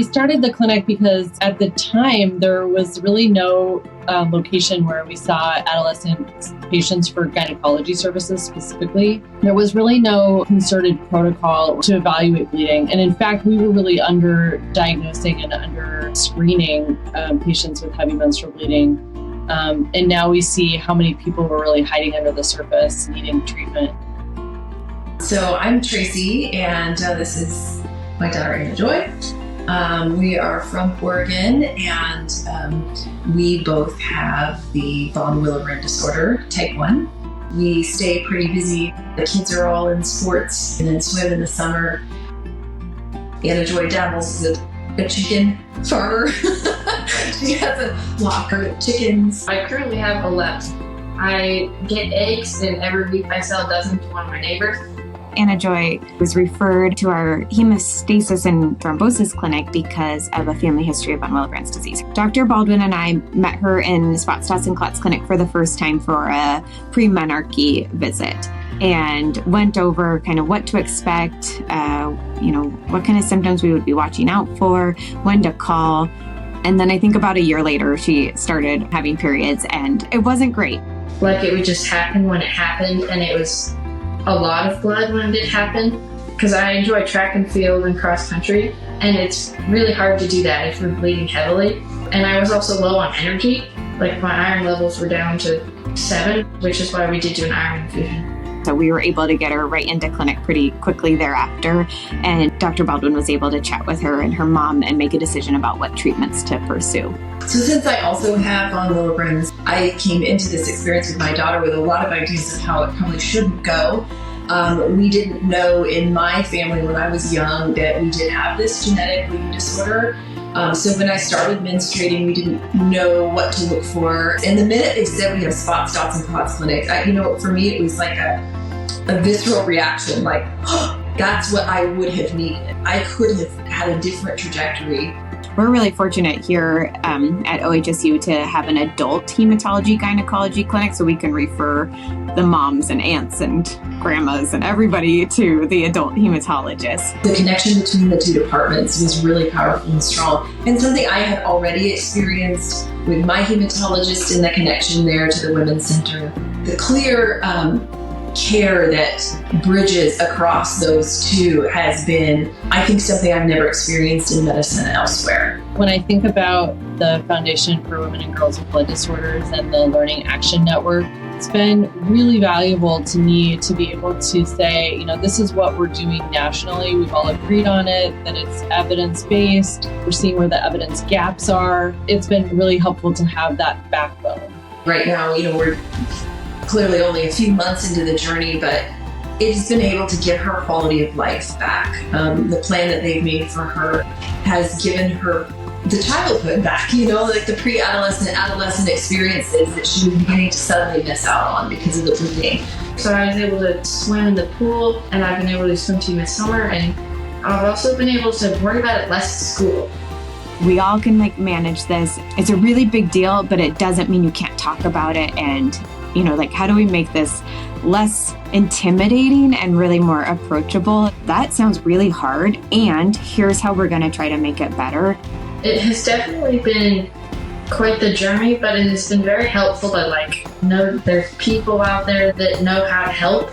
We started the clinic because at the time there was really no location where we saw adolescent patients for gynecology services specifically. There was really no concerted protocol to evaluate bleeding. And in fact, we were really under-diagnosing and under-screening patients with heavy menstrual bleeding. And now we see how many people were really hiding under the surface, needing treatment. So I'm Tracy, and this is my daughter, Anna Joy. We are from Oregon, and we both have the von Willebrand disorder, type 1. We stay pretty busy. The kids are all in sports and then swim in the summer. Anna Joy dabbles as a chicken farmer. She has a flock of chickens. I currently have 11. I get eggs, and every week I sell a dozen to one of my neighbors. Anna Joy was referred to our hemostasis and thrombosis clinic because of a family history of von Willebrand's disease. Dr. Baldwin and I met her in Spot, Stots, and Clots clinic for the first time for a pre-menarche visit and went over kind of what to expect, what kind of symptoms we would be watching out for, when to call. And then I think about a year later, she started having periods, and it wasn't great. Like it would just happen when it happened, and it was a lot of blood when it did happen, because I enjoy track and field and cross country, and it's really hard to do that if you're bleeding heavily. And I was also low on energy, like my iron levels were down to 7, which is why we did do an iron infusion. So we were able to get her right into clinic pretty quickly thereafter, and Dr. Baldwin was able to chat with her and her mom and make a decision about what treatments to pursue. So since I also have von Willebrand's, I came into this experience with my daughter with a lot of ideas of how it probably shouldn't go. We didn't know in my family when I was young that we did have this genetic bleeding disorder. So when I started menstruating, we didn't know what to look for. And the minute they said we have Spot, Stots, and Clots clinic, for me, it was like a visceral reaction, like, oh, that's what I would have needed. I could have had a different trajectory. We're really fortunate here at OHSU to have an adult hematology gynecology clinic, so we can refer the moms and aunts and grandmas and everybody to the adult hematologist. The connection between the two departments was really powerful and strong, and something I had already experienced with my hematologist and the connection there to the Women's Center. The clear care that bridges across those two has been, I think, something I've never experienced in medicine elsewhere. When I think about the Foundation for Women and Girls with Blood Disorders and the Learning Action Network, it's been really valuable to me to be able to say, this is what we're doing nationally. We've all agreed on it, that it's evidence-based. We're seeing where the evidence gaps are. It's been really helpful to have that backbone. Right now, we're clearly only a few months into the journey, but it's been able to give her quality of life back. The plan that they've made for her has given her the childhood back, like the pre-adolescent, adolescent experiences that she was beginning to suddenly miss out on because of the bleeding. So I was able to swim in the pool, and I've been able to swim team this summer, and I've also been able to worry about it less at school. We all can manage this. It's a really big deal, but it doesn't mean you can't talk about it. And how do we make this less intimidating and really more approachable? That sounds really hard, and here's how we're going to try to make it better. It has definitely been quite the journey, but it has been very helpful to know there's people out there that know how to help.